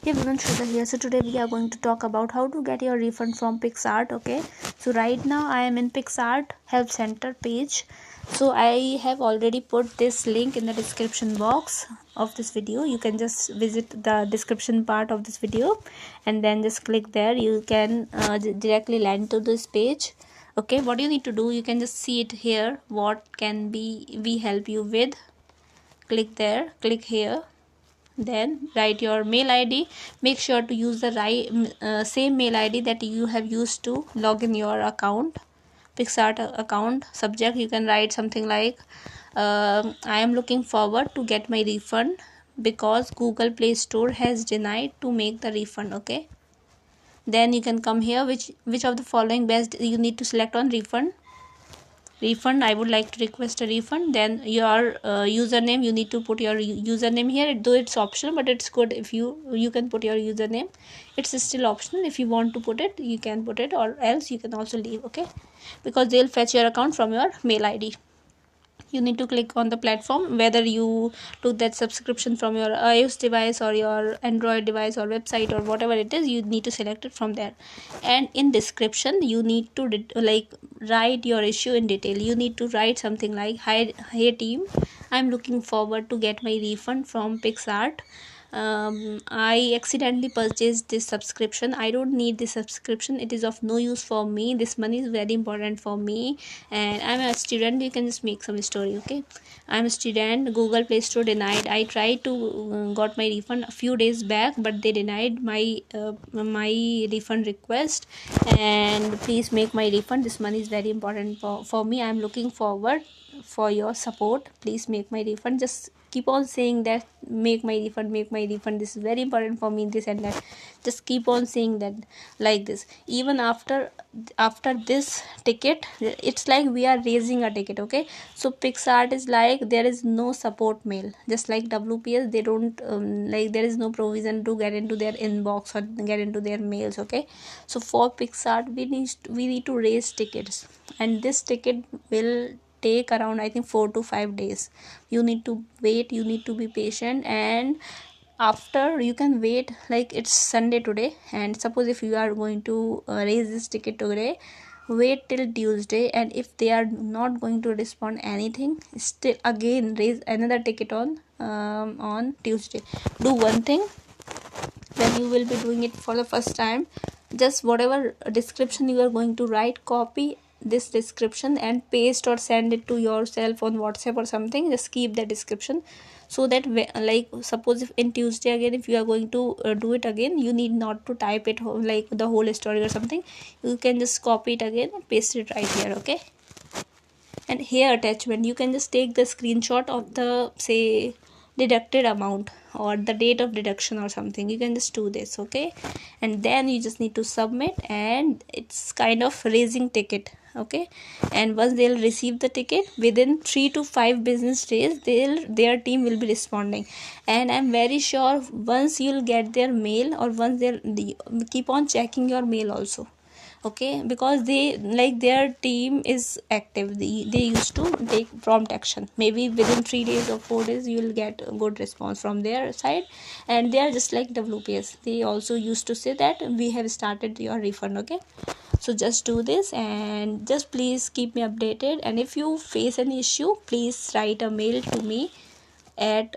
Hey everyone, Shraddha here. So today we are going to talk about how to get your refund from PicsArt. Okay, so right now I am in PicsArt Help Center page. So I have already put this link in the description box of this video. You can just visit the description part of this video and then just click there. You can directly land to this page. Okay, what you need to do, you can just see it here. What can we help you with? Click there, click here, then write your mail id. Make sure to use the same mail id that you have used to log in your account, PicsArt account. Subject, you can write something like I am looking forward to get my refund because Google Play Store has denied to make the refund. Okay, then you can come here, which of the following best you need to select on refund. I would like to request a refund. Then your username, you need to put your username here, though it's optional, but it's good if you can put your username. It's still optional. If you want to put it, you can put it, or else you can also leave. Okay, because they'll fetch your account from your mail id. You need to click on the platform, whether you took that subscription from your iOS device or your Android device or website or whatever it is. You need to select it from there, and in description you need to write your issue in detail. You need to write something like, hey team, I'm looking forward to get my refund from PicsArt. I accidentally purchased this subscription. I don't need this subscription. It is of no use for me. This money is very important for me, and I'm a student. You can just make some story. Okay, I'm a student. Google Play Store denied. I tried to got my refund a few days back, but they denied my refund request, and please make my refund. This money is very important for me. I'm looking forward for your support. Please make my refund. Just keep on saying that, make my refund, this is very important for me, this and that. Just keep on saying that like this. Even after this ticket, it's like we are raising a ticket. Okay, so PicsArt is like, there is no support mail. Just like WPS, they don't there is no provision to get into their inbox or get into their mails. Okay, so for PicsArt we need to raise tickets, and this ticket will take around, I think, 4 to 5 days. You need to wait, you need to be patient, and after you can wait, like it's Sunday today, and suppose if you are going to raise this ticket today, wait till Tuesday, and if they are not going to respond anything, still again raise another ticket on Tuesday. Do one thing when you will be doing it for the first time. Just whatever description you are going to write, copy this description and paste or send it to yourself on WhatsApp or something. Just keep the description, so that like suppose if in Tuesday again, if you are going to do it again, you need not to type it like the whole story or something. You can just copy it again and paste it right here. Okay, and here attachment, you can just take the screenshot of the, say, deducted amount or the date of deduction or something. You can just do this. Okay, and then you just need to submit, and it's kind of raising ticket. Okay, and once they'll receive the ticket, within 3 to 5 business days, their team will be responding. And I'm very sure once you'll get their mail, or once they'll keep on checking your mail also. Okay, because they, like, their team is active. They used to take prompt action. Maybe within 3 days or 4 days you will get a good response from their side, and they are just like WPS. They also used to say that we have started your refund. Okay, so just do this, and just please keep me updated. And if you face any issue, please write a mail to me at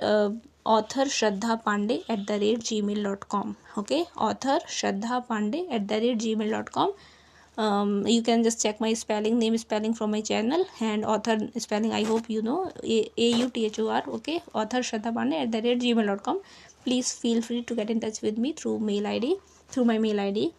author Shraddha Pandey @gmail.com. Okay, author Shraddha Pandey @gmail.com. You can just check my name spelling from my channel, and author spelling, I hope you know, AUTHOR. Okay, author Shraddha Pandey @gmail.com. Please feel free to get in touch with me through my mail ID.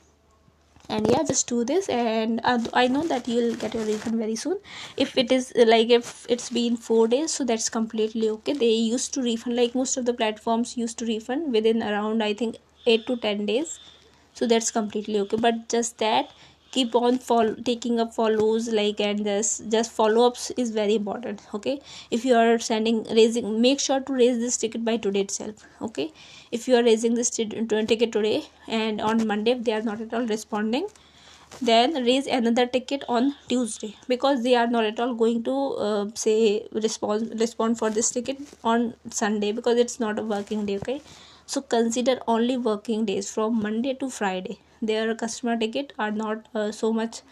And yeah, just do this, and I know that you'll get your refund very soon. If it is if it's been 4 days, so that's completely okay. They used to refund, like most of the platforms used to refund within around, I think, 8 to 10 days. So that's completely okay. But just that, keep on taking up follows, and just follow-ups is very important. Okay, if you are raising, make sure to raise this ticket by today itself. Okay, if you are raising this ticket today, and on Monday if they are not at all responding, then raise another ticket on Tuesday, because they are not at all going to respond for this ticket on Sunday, because it's not a working day. Okay, So consider only working days from Monday to Friday. Their customer ticket are not so much,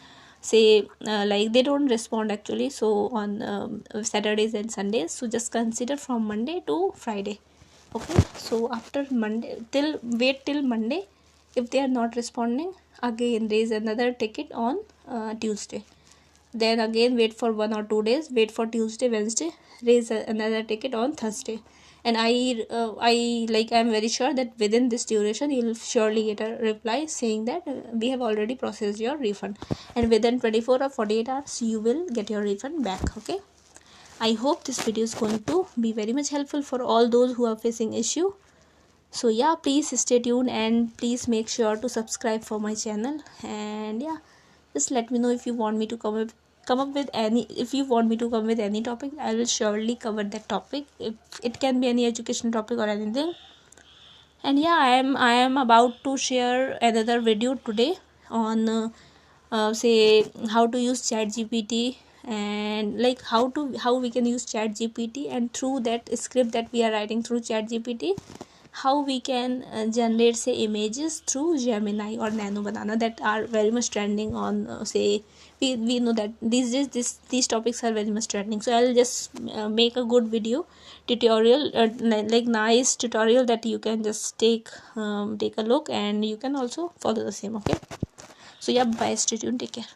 say like they don't respond actually, so on Saturdays and Sundays. So just consider from Monday to Friday. Okay, so after Monday, wait till Monday. If they are not responding, again raise another ticket on Tuesday. Then again wait for 1 or 2 days, wait for Tuesday, Wednesday, raise another ticket on Thursday. And I'm very sure that within this duration you'll surely get a reply saying that we have already processed your refund, and within 24 or 48 hours you will get your refund back. Okay, I hope this video is going to be very much helpful for all those who are facing issue. So yeah, please stay tuned and please make sure to subscribe for my channel. And yeah, just let me know if you want me to come up with any, if you want me to come with any topic. I will surely cover that topic. If it can be any education topic or anything. And yeah, I am about to share another video today on say how to use ChatGPT, and like how we can use ChatGPT, and through that script that we are writing through ChatGPT, how we can generate say images through Gemini or Nano Banana that are very much trending on say we know that these days these topics are very much trending. So I'll just make a good video tutorial, like nice tutorial that you can just take a look and you can also follow the same. Okay, so yeah, bye, stay tuned, take care.